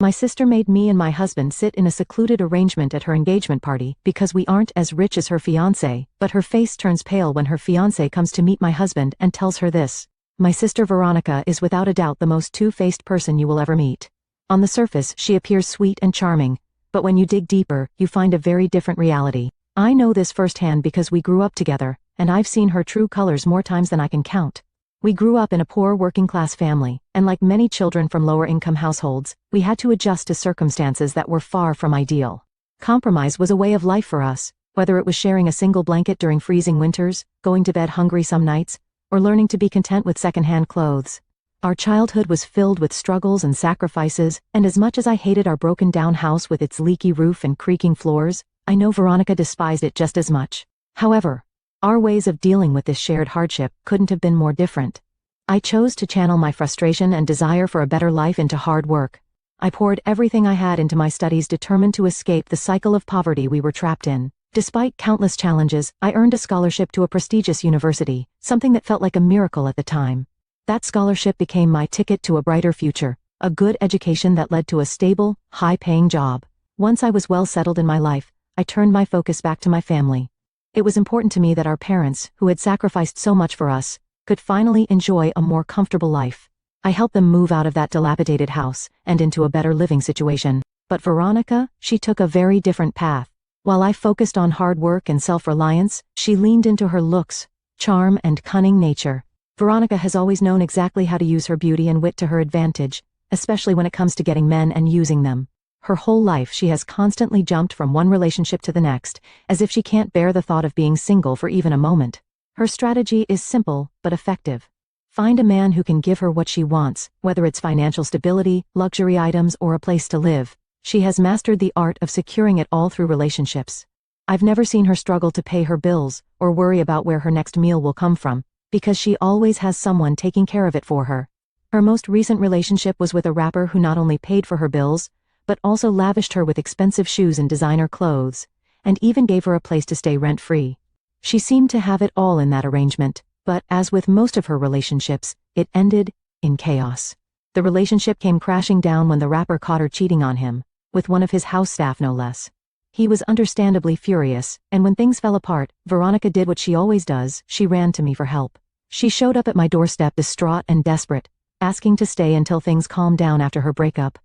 My sister made me and my husband sit in a secluded arrangement at her engagement party because we aren't as rich as her fiancé, but her face turns pale when her fiancé comes to meet my husband and tells her this. My sister Veronica is without a doubt the most two-faced person you will ever meet. On the surface, she appears sweet and charming, but when you dig deeper, you find a very different reality. I know this firsthand because we grew up together, and I've seen her true colors more times than I can count. We grew up in a poor working-class family, and like many children from lower-income households, we had to adjust to circumstances that were far from ideal. Compromise was a way of life for us, whether it was sharing a single blanket during freezing winters, going to bed hungry some nights, or learning to be content with second-hand clothes. Our childhood was filled with struggles and sacrifices, and as much as I hated our broken-down house with its leaky roof and creaking floors, I know Veronica despised it just as much. However, our ways of dealing with this shared hardship couldn't have been more different. I chose to channel my frustration and desire for a better life into hard work. I poured everything I had into my studies, determined to escape the cycle of poverty we were trapped in. Despite countless challenges, I earned a scholarship to a prestigious university, something that felt like a miracle at the time. That scholarship became my ticket to a brighter future, a good education that led to a stable, high-paying job. Once I was well settled in my life, I turned my focus back to my family. It was important to me that our parents, who had sacrificed so much for us, could finally enjoy a more comfortable life. I helped them move out of that dilapidated house and into a better living situation. But Veronica, she took a very different path. While I focused on hard work and self-reliance, she leaned into her looks, charm, and cunning nature. Veronica has always known exactly how to use her beauty and wit to her advantage, especially when it comes to getting men and using them. Her whole life she has constantly jumped from one relationship to the next, as if she can't bear the thought of being single for even a moment. Her strategy is simple, but effective. Find a man who can give her what she wants, whether it's financial stability, luxury items, or a place to live. She has mastered the art of securing it all through relationships. I've never seen her struggle to pay her bills, or worry about where her next meal will come from, because she always has someone taking care of it for her. Her most recent relationship was with a rapper who not only paid for her bills, but also lavished her with expensive shoes and designer clothes, and even gave her a place to stay rent-free. She seemed to have it all in that arrangement, but as with most of her relationships, it ended in chaos. The relationship came crashing down when the rapper caught her cheating on him, with one of his house staff no less. He was understandably furious, and when things fell apart, Veronica did what she always does, she ran to me for help. She showed up at my doorstep distraught and desperate, asking to stay until things calmed down after her breakup.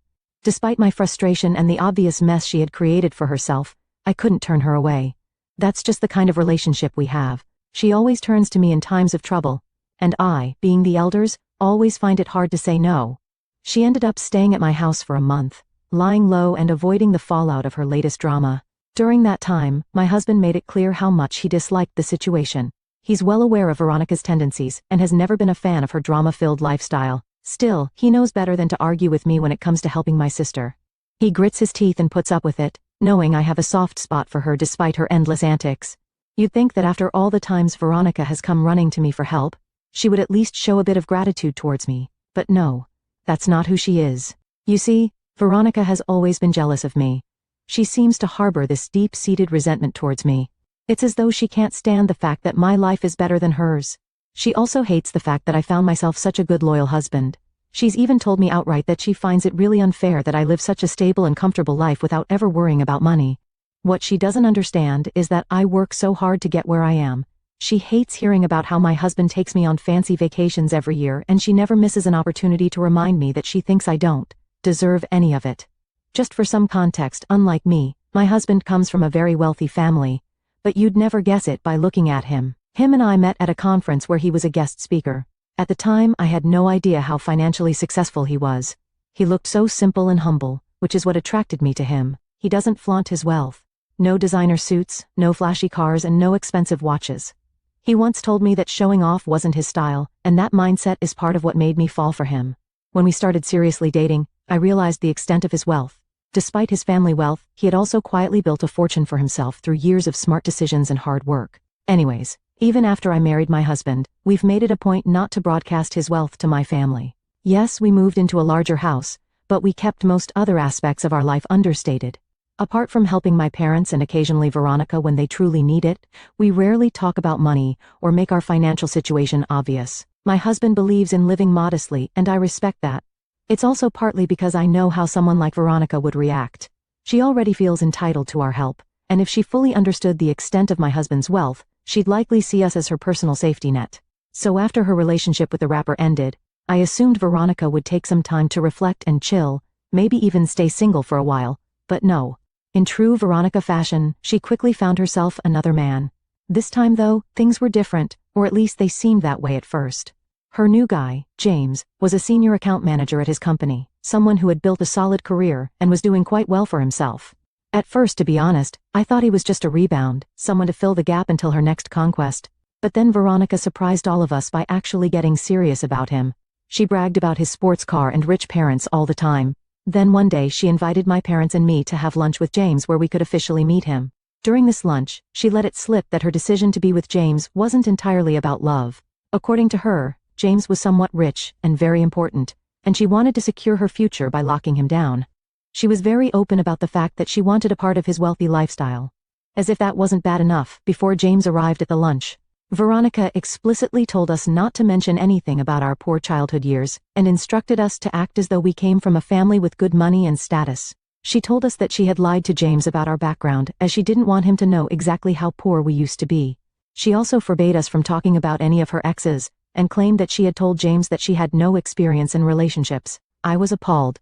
Despite my frustration and the obvious mess she had created for herself, I couldn't turn her away. That's just the kind of relationship we have. She always turns to me in times of trouble, and I, being the elders, always find it hard to say no. She ended up staying at my house for a month, lying low and avoiding the fallout of her latest drama. During that time, my husband made it clear how much he disliked the situation. He's well aware of Veronica's tendencies and has never been a fan of her drama-filled lifestyle. Still, he knows better than to argue with me when it comes to helping my sister. He grits his teeth and puts up with it, knowing I have a soft spot for her despite her endless antics. You'd think that after all the times Veronica has come running to me for help, she would at least show a bit of gratitude towards me, but no, that's not who she is. You see, Veronica has always been jealous of me. She seems to harbor this deep-seated resentment towards me. It's as though she can't stand the fact that my life is better than hers. She also hates the fact that I found myself such a good loyal husband. She's even told me outright that she finds it really unfair that I live such a stable and comfortable life without ever worrying about money. What she doesn't understand is that I work so hard to get where I am. She hates hearing about how my husband takes me on fancy vacations every year, and she never misses an opportunity to remind me that she thinks I don't deserve any of it. Just for some context, unlike me, my husband comes from a very wealthy family, but you'd never guess it by looking at him. Him and I met at a conference where he was a guest speaker. At the time, I had no idea how financially successful he was. He looked so simple and humble, which is what attracted me to him. He doesn't flaunt his wealth. No designer suits, no flashy cars, and no expensive watches. He once told me that showing off wasn't his style, and that mindset is part of what made me fall for him. When we started seriously dating, I realized the extent of his wealth. Despite his family wealth, he had also quietly built a fortune for himself through years of smart decisions and hard work. Anyways, even after I married my husband, we've made it a point not to broadcast his wealth to my family. Yes, we moved into a larger house, but we kept most other aspects of our life understated. Apart from helping my parents and occasionally Veronica when they truly need it, we rarely talk about money or make our financial situation obvious. My husband believes in living modestly, and I respect that. It's also partly because I know how someone like Veronica would react. She already feels entitled to our help, and if she fully understood the extent of my husband's wealth, she'd likely see us as her personal safety net. So after her relationship with the rapper ended, I assumed Veronica would take some time to reflect and chill, maybe even stay single for a while, but no. In true Veronica fashion, she quickly found herself another man. This time though, things were different, or at least they seemed that way at first. Her new guy, James, was a senior account manager at his company, someone who had built a solid career and was doing quite well for himself. At first, to be honest, I thought he was just a rebound, someone to fill the gap until her next conquest. But then Veronica surprised all of us by actually getting serious about him. She bragged about his sports car and rich parents all the time. Then one day she invited my parents and me to have lunch with James where we could officially meet him. During this lunch, she let it slip that her decision to be with James wasn't entirely about love. According to her, James was somewhat rich and very important, and she wanted to secure her future by locking him down. She was very open about the fact that she wanted a part of his wealthy lifestyle. As if that wasn't bad enough, before James arrived at the lunch, Veronica explicitly told us not to mention anything about our poor childhood years, and instructed us to act as though we came from a family with good money and status. She told us that she had lied to James about our background, as she didn't want him to know exactly how poor we used to be. She also forbade us from talking about any of her exes, and claimed that she had told James that she had no experience in relationships. I was appalled.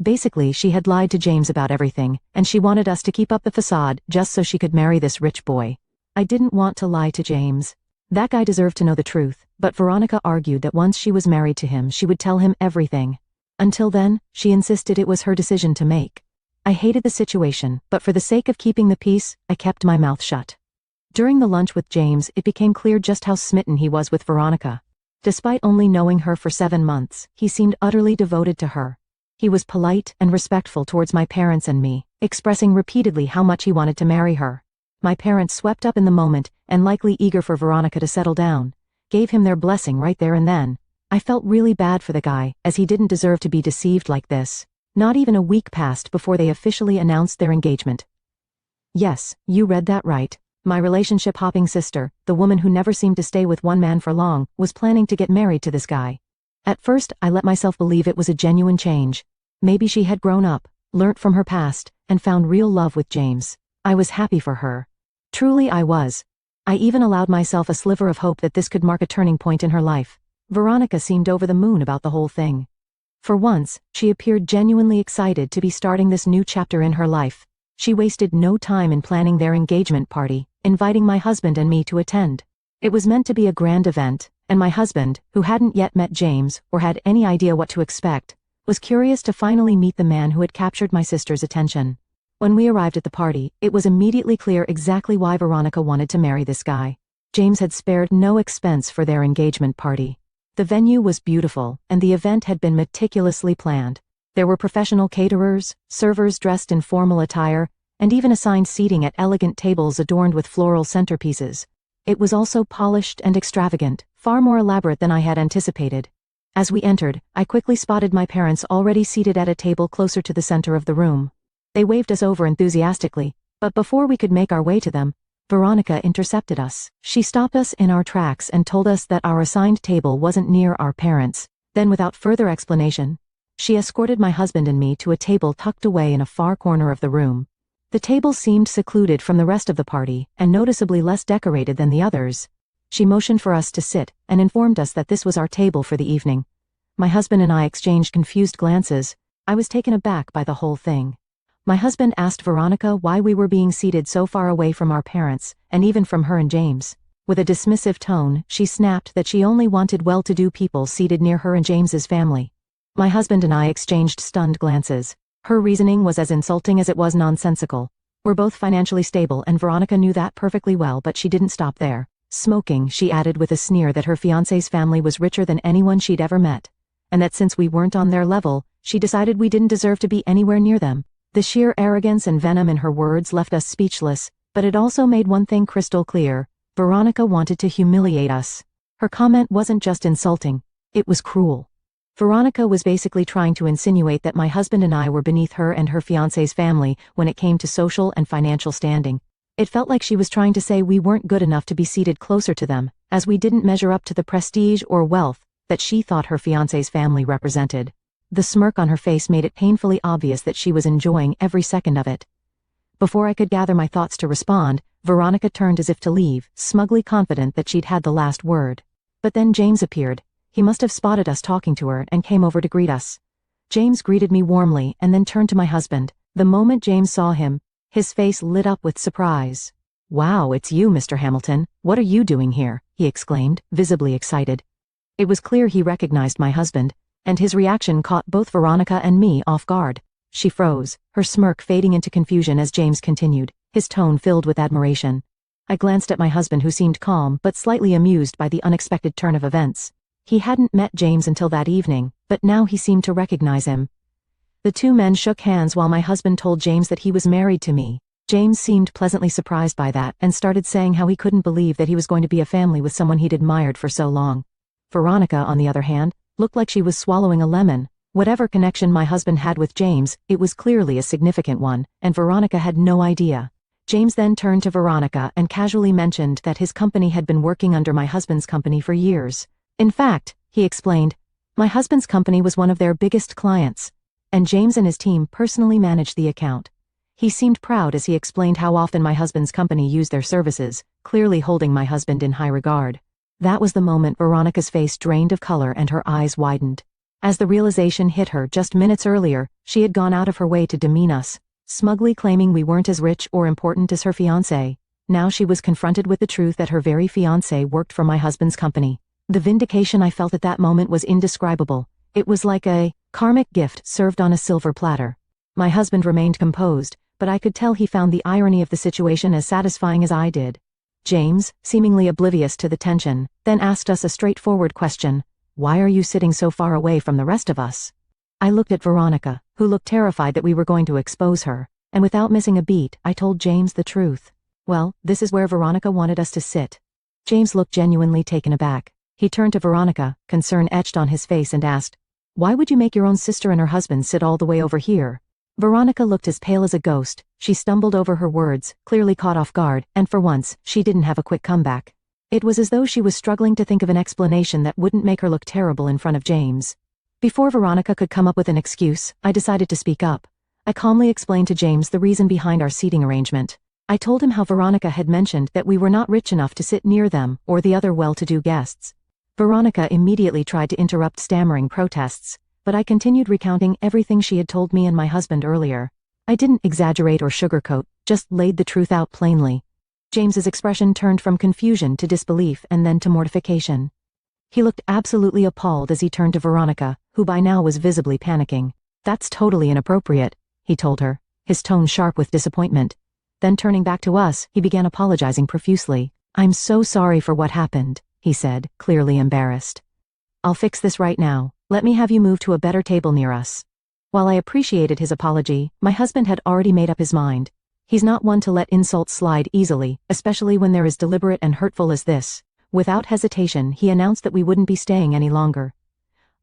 Basically, she had lied to James about everything, and she wanted us to keep up the facade just so she could marry this rich boy. I didn't want to lie to James. That guy deserved to know the truth, but Veronica argued that once she was married to him she would tell him everything. Until then, she insisted it was her decision to make. I hated the situation, but for the sake of keeping the peace, I kept my mouth shut. During the lunch with James, it became clear just how smitten he was with Veronica. Despite only knowing her for 7 months, he seemed utterly devoted to her. He was polite and respectful towards my parents and me, expressing repeatedly how much he wanted to marry her. My parents, swept up in the moment, and likely eager for Veronica to settle down, gave him their blessing right there and then. I felt really bad for the guy, as he didn't deserve to be deceived like this. Not even a week passed before they officially announced their engagement. Yes, you read that right. My relationship-hopping sister, the woman who never seemed to stay with one man for long, was planning to get married to this guy. At first, I let myself believe it was a genuine change. Maybe she had grown up, learnt from her past, and found real love with James. I was happy for her. Truly I was. I even allowed myself a sliver of hope that this could mark a turning point in her life. Veronica seemed over the moon about the whole thing. For once, she appeared genuinely excited to be starting this new chapter in her life. She wasted no time in planning their engagement party, inviting my husband and me to attend. It was meant to be a grand event, and my husband, who hadn't yet met James or had any idea what to expect, was curious to finally meet the man who had captured my sister's attention. When we arrived at the party, it was immediately clear exactly why Veronica wanted to marry this guy. James had spared no expense for their engagement party. The venue was beautiful, and the event had been meticulously planned. There were professional caterers, servers dressed in formal attire, and even assigned seating at elegant tables adorned with floral centerpieces. It was also polished and extravagant, far more elaborate than I had anticipated. As we entered, I quickly spotted my parents already seated at a table closer to the center of the room. They waved us over enthusiastically, but before we could make our way to them, Veronica intercepted us. She stopped us in our tracks and told us that our assigned table wasn't near our parents. Then, without further explanation, she escorted my husband and me to a table tucked away in a far corner of the room. The table seemed secluded from the rest of the party and noticeably less decorated than the others. She motioned for us to sit and informed us that this was our table for the evening. My husband and I exchanged confused glances. I was taken aback by the whole thing. My husband asked Veronica why we were being seated so far away from our parents, and even from her and James. With a dismissive tone, she snapped that she only wanted well-to-do people seated near her and James's family. My husband and I exchanged stunned glances. Her reasoning was as insulting as it was nonsensical. We're both financially stable, and Veronica knew that perfectly well, but she didn't stop there. Smoking, she added with a sneer that her fiancé's family was richer than anyone she'd ever met, and that since we weren't on their level, she decided we didn't deserve to be anywhere near them. The sheer arrogance and venom in her words left us speechless, but it also made one thing crystal clear: Veronica wanted to humiliate us. Her comment wasn't just insulting, it was cruel. Veronica was basically trying to insinuate that my husband and I were beneath her and her fiancé's family when it came to social and financial standing. It felt like she was trying to say we weren't good enough to be seated closer to them, as we didn't measure up to the prestige or wealth that she thought her fiancé's family represented. The smirk on her face made it painfully obvious that she was enjoying every second of it. Before I could gather my thoughts to respond, Veronica turned as if to leave, smugly confident that she'd had the last word. But then James appeared. He must have spotted us talking to her and came over to greet us. James greeted me warmly and then turned to my husband. The moment James saw him, his face lit up with surprise. "Wow, it's you, Mr. Hamilton. What are you doing here?" he exclaimed, visibly excited. It was clear he recognized my husband, and his reaction caught both Veronica and me off guard. She froze, her smirk fading into confusion as James continued, his tone filled with admiration. I glanced at my husband, who seemed calm but slightly amused by the unexpected turn of events. He hadn't met James until that evening, but now he seemed to recognize him. The two men shook hands while my husband told James that he was married to me. James seemed pleasantly surprised by that and started saying how he couldn't believe that he was going to be a family with someone he'd admired for so long. Veronica, on the other hand, looked like she was swallowing a lemon. Whatever connection my husband had with James, it was clearly a significant one, and Veronica had no idea. James then turned to Veronica and casually mentioned that his company had been working under my husband's company for years. In fact, he explained, my husband's company was one of their biggest clients, and James and his team personally managed the account. He seemed proud as he explained how often my husband's company used their services, clearly holding my husband in high regard. That was the moment Veronica's face drained of color and her eyes widened. As the realization hit her just minutes earlier, she had gone out of her way to demean us, smugly claiming we weren't as rich or important as her fiancé. Now she was confronted with the truth that her very fiancé worked for my husband's company. The vindication I felt at that moment was indescribable. It was like a karmic gift served on a silver platter. My husband remained composed, but I could tell he found the irony of the situation as satisfying as I did. James, seemingly oblivious to the tension, then asked us a straightforward question. "Why are you sitting so far away from the rest of us?" I looked at Veronica, who looked terrified that we were going to expose her, and without missing a beat, I told James the truth. "Well, this is where Veronica wanted us to sit." James looked genuinely taken aback. He turned to Veronica, concern etched on his face, and asked, "Why would you make your own sister and her husband sit all the way over here?" Veronica looked as pale as a ghost. She stumbled over her words, clearly caught off guard, and for once, she didn't have a quick comeback. It was as though she was struggling to think of an explanation that wouldn't make her look terrible in front of James. Before Veronica could come up with an excuse, I decided to speak up. I calmly explained to James the reason behind our seating arrangement. I told him how Veronica had mentioned that we were not rich enough to sit near them or the other well-to-do guests. Veronica immediately tried to interrupt stammering protests, but I continued recounting everything she had told me and my husband earlier. I didn't exaggerate or sugarcoat, just laid the truth out plainly. James's expression turned from confusion to disbelief and then to mortification. He looked absolutely appalled as he turned to Veronica, who by now was visibly panicking. "That's totally inappropriate," he told her, his tone sharp with disappointment. Then turning back to us, he began apologizing profusely. "I'm so sorry for what happened," he said, clearly embarrassed. "I'll fix this right now. Let me have you move to a better table near us." While I appreciated his apology, my husband had already made up his mind. He's not one to let insults slide easily, especially when they're as deliberate and hurtful as this. Without hesitation, he announced that we wouldn't be staying any longer.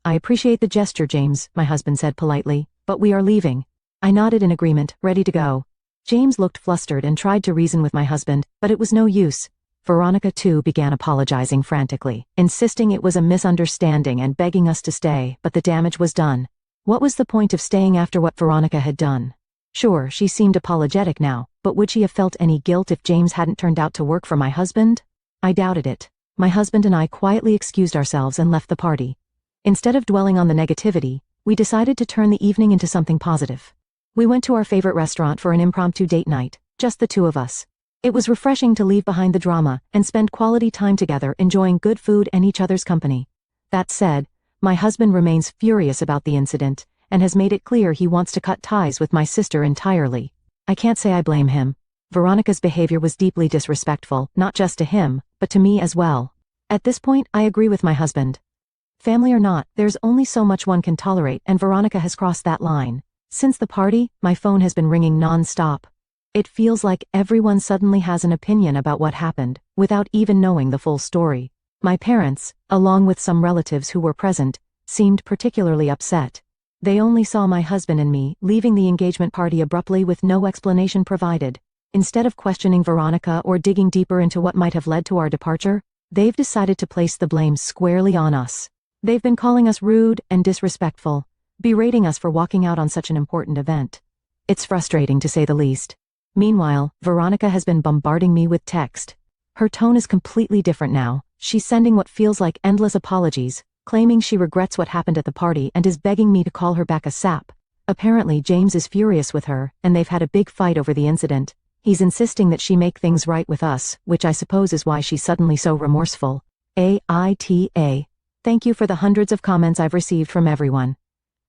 "I appreciate the gesture, James," my husband said politely, "but we are leaving." I nodded in agreement, ready to go. James looked flustered and tried to reason with my husband, but it was no use. Veronica too began apologizing frantically, insisting it was a misunderstanding and begging us to stay, but the damage was done. What was the point of staying after what Veronica had done? Sure, she seemed apologetic now, but would she have felt any guilt if James hadn't turned out to work for my husband? I doubted it. My husband and I quietly excused ourselves and left the party. Instead of dwelling on the negativity, we decided to turn the evening into something positive. We went to our favorite restaurant for an impromptu date night, just the two of us. It was refreshing to leave behind the drama and spend quality time together enjoying good food and each other's company. That said, my husband remains furious about the incident and has made it clear he wants to cut ties with my sister entirely. I can't say I blame him. Veronica's behavior was deeply disrespectful, not just to him, but to me as well. At this point, I agree with my husband. Family or not, there's only so much one can tolerate, and Veronica has crossed that line. Since the party, my phone has been ringing non-stop. It feels like everyone suddenly has an opinion about what happened, without even knowing the full story. My parents, along with some relatives who were present, seemed particularly upset. They only saw my husband and me leaving the engagement party abruptly with no explanation provided. Instead of questioning Veronica or digging deeper into what might have led to our departure, they've decided to place the blame squarely on us. They've been calling us rude and disrespectful, berating us for walking out on such an important event. It's frustrating to say the least. Meanwhile, Veronica has been bombarding me with text. Her tone is completely different now. She's sending what feels like endless apologies, claiming she regrets what happened at the party and is begging me to call her back a sap. Apparently James is furious with her, and they've had a big fight over the incident. He's insisting that she make things right with us, which I suppose is why she's suddenly so remorseful. AITA. Thank you for the hundreds of comments I've received from everyone.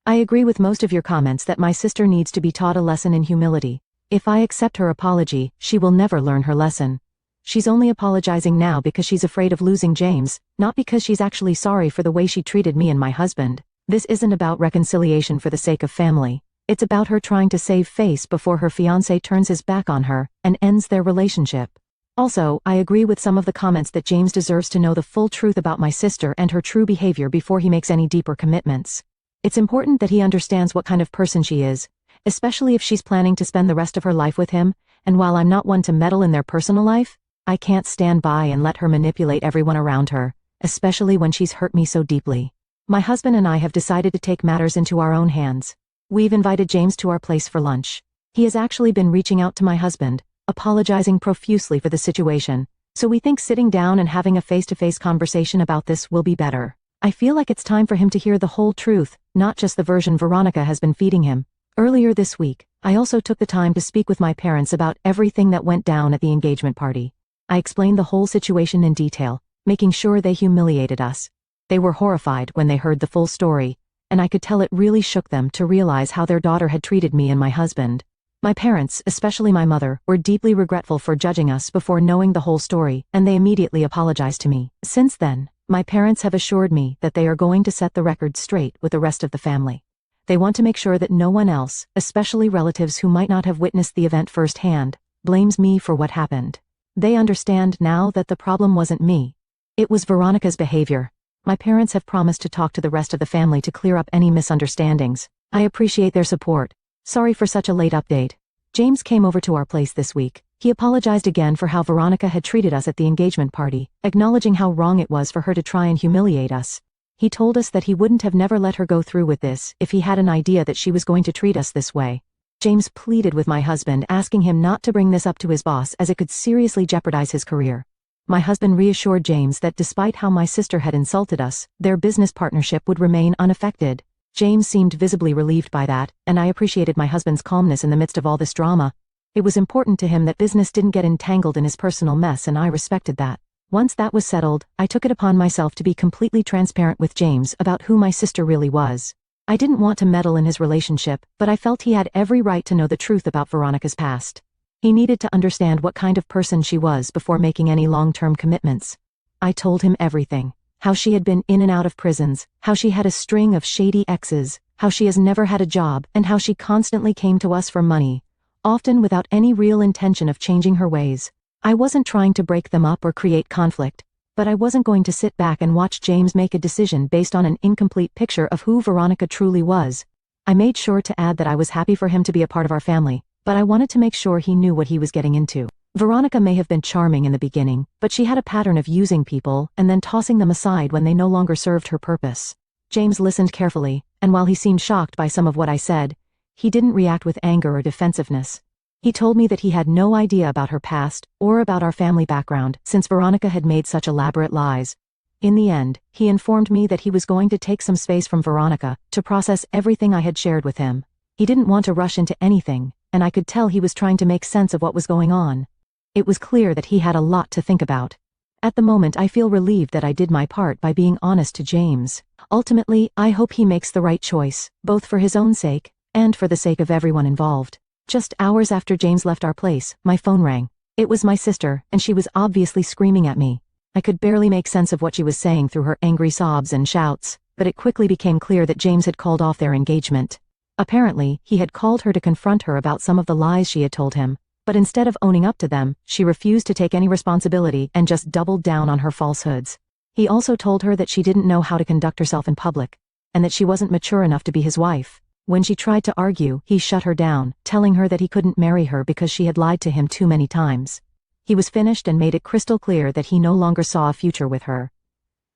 I agree with most of your comments that my sister needs to be taught a lesson in humility. If I accept her apology, she will never learn her lesson. She's only apologizing now because she's afraid of losing James, not because she's actually sorry for the way she treated me and my husband. This isn't about reconciliation for the sake of family. It's about her trying to save face before her fiancé turns his back on her and ends their relationship. Also, I agree with some of the comments that James deserves to know the full truth about my sister and her true behavior before he makes any deeper commitments. It's important that he understands what kind of person she is, especially if she's planning to spend the rest of her life with him, and while I'm not one to meddle in their personal life, I can't stand by and let her manipulate everyone around her, especially when she's hurt me so deeply. My husband and I have decided to take matters into our own hands. We've invited James to our place for lunch. He has actually been reaching out to my husband, apologizing profusely for the situation, so we think sitting down and having a face-to-face conversation about this will be better. I feel like it's time for him to hear the whole truth, not just the version Veronica has been feeding him. Earlier this week, I also took the time to speak with my parents about everything that went down at the engagement party. I explained the whole situation in detail, making sure they humiliated us. They were horrified when they heard the full story, and I could tell it really shook them to realize how their daughter had treated me and my husband. My parents, especially my mother, were deeply regretful for judging us before knowing the whole story, and they immediately apologized to me. Since then, my parents have assured me that they are going to set the record straight with the rest of the family. They want to make sure that no one else, especially relatives who might not have witnessed the event firsthand, blames me for what happened. They understand now that the problem wasn't me. It was Veronica's behavior. My parents have promised to talk to the rest of the family to clear up any misunderstandings. I appreciate their support. Sorry for such a late update. James came over to our place this week. He apologized again for how Veronica had treated us at the engagement party, acknowledging how wrong it was for her to try and humiliate us. He told us that he wouldn't have never let her go through with this if he had an idea that she was going to treat us this way. James pleaded with my husband, asking him not to bring this up to his boss as it could seriously jeopardize his career. My husband reassured James that despite how my sister had insulted us, their business partnership would remain unaffected. James seemed visibly relieved by that, and I appreciated my husband's calmness in the midst of all this drama. It was important to him that business didn't get entangled in his personal mess, and I respected that. Once that was settled, I took it upon myself to be completely transparent with James about who my sister really was. I didn't want to meddle in his relationship, but I felt he had every right to know the truth about Veronica's past. He needed to understand what kind of person she was before making any long-term commitments. I told him everything. How she had been in and out of prisons, how she had a string of shady exes, how she has never had a job, and how she constantly came to us for money, often without any real intention of changing her ways. I wasn't trying to break them up or create conflict, but I wasn't going to sit back and watch James make a decision based on an incomplete picture of who Veronica truly was. I made sure to add that I was happy for him to be a part of our family, but I wanted to make sure he knew what he was getting into. Veronica may have been charming in the beginning, but she had a pattern of using people and then tossing them aside when they no longer served her purpose. James listened carefully, and while he seemed shocked by some of what I said, he didn't react with anger or defensiveness. He told me that he had no idea about her past or about our family background since Veronica had made such elaborate lies. In the end, he informed me that he was going to take some space from Veronica to process everything I had shared with him. He didn't want to rush into anything, and I could tell he was trying to make sense of what was going on. It was clear that he had a lot to think about. At the moment, I feel relieved that I did my part by being honest to James. Ultimately, I hope he makes the right choice, both for his own sake and for the sake of everyone involved. Just hours after James left our place, my phone rang. It was my sister, and she was obviously screaming at me. I could barely make sense of what she was saying through her angry sobs and shouts, but it quickly became clear that James had called off their engagement. Apparently, he had called her to confront her about some of the lies she had told him, but instead of owning up to them, she refused to take any responsibility and just doubled down on her falsehoods. He also told her that she didn't know how to conduct herself in public, and that she wasn't mature enough to be his wife. When she tried to argue, he shut her down, telling her that he couldn't marry her because she had lied to him too many times. He was finished and made it crystal clear that he no longer saw a future with her.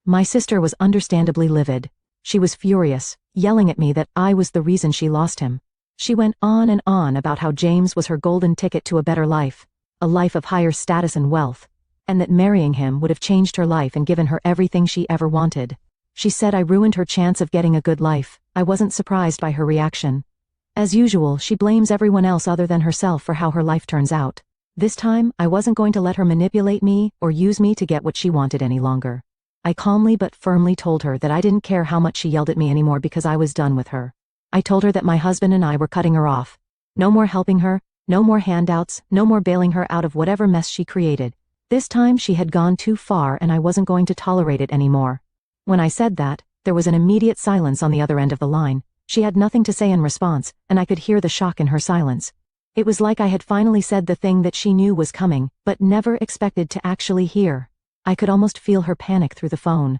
My sister was understandably livid. She was furious, yelling at me that I was the reason she lost him. She went on and on about how James was her golden ticket to a better life, a life of higher status and wealth, and that marrying him would have changed her life and given her everything she ever wanted. She said I ruined her chance of getting a good life. I wasn't surprised by her reaction. As usual, she blames everyone else other than herself for how her life turns out. This time, I wasn't going to let her manipulate me or use me to get what she wanted any longer. I calmly but firmly told her that I didn't care how much she yelled at me anymore because I was done with her. I told her that my husband and I were cutting her off. No more helping her, no more handouts, no more bailing her out of whatever mess she created. This time she had gone too far and I wasn't going to tolerate it anymore. When I said that, there was an immediate silence on the other end of the line. She had nothing to say in response, and I could hear the shock in her silence. It was like I had finally said the thing that she knew was coming, but never expected to actually hear. I could almost feel her panic through the phone.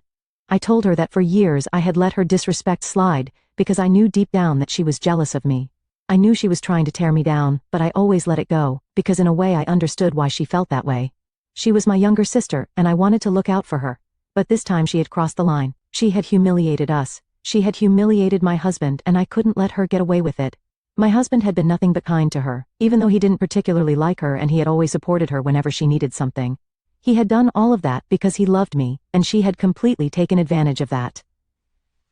I told her that for years I had let her disrespect slide, because I knew deep down that she was jealous of me. I knew she was trying to tear me down, but I always let it go, because in a way I understood why she felt that way. She was my younger sister, and I wanted to look out for her. But this time she had crossed the line. She had humiliated us. She had humiliated my husband, and I couldn't let her get away with it. My husband had been nothing but kind to her, even though he didn't particularly like her and he had always supported her whenever she needed something. He had done all of that because he loved me, and she had completely taken advantage of that.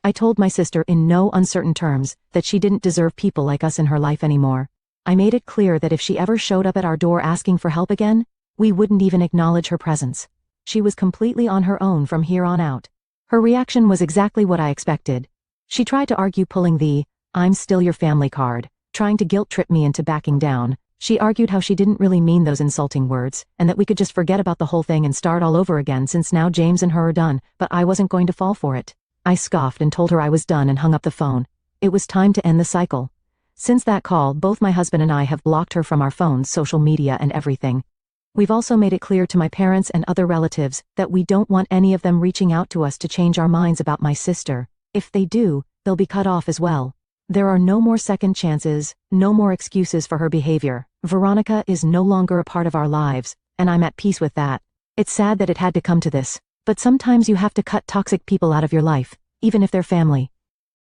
I told my sister in no uncertain terms that she didn't deserve people like us in her life anymore. I made it clear that if she ever showed up at our door asking for help again, we wouldn't even acknowledge her presence. She was completely on her own from here on out. Her reaction was exactly what I expected. She tried to argue pulling the "I'm still your family" card, trying to guilt-trip me into backing down. She argued how she didn't really mean those insulting words, and that we could just forget about the whole thing and start all over again since now James and her are done, but I wasn't going to fall for it. I scoffed and told her I was done and hung up the phone. It was time to end the cycle. Since that call, both my husband and I have blocked her from our phones, social media, and everything. We've also made it clear to my parents and other relatives that we don't want any of them reaching out to us to change our minds about my sister. If they do, they'll be cut off as well. There are no more second chances, no more excuses for her behavior. Veronica is no longer a part of our lives, and I'm at peace with that. It's sad that it had to come to this, but sometimes you have to cut toxic people out of your life, even if they're family.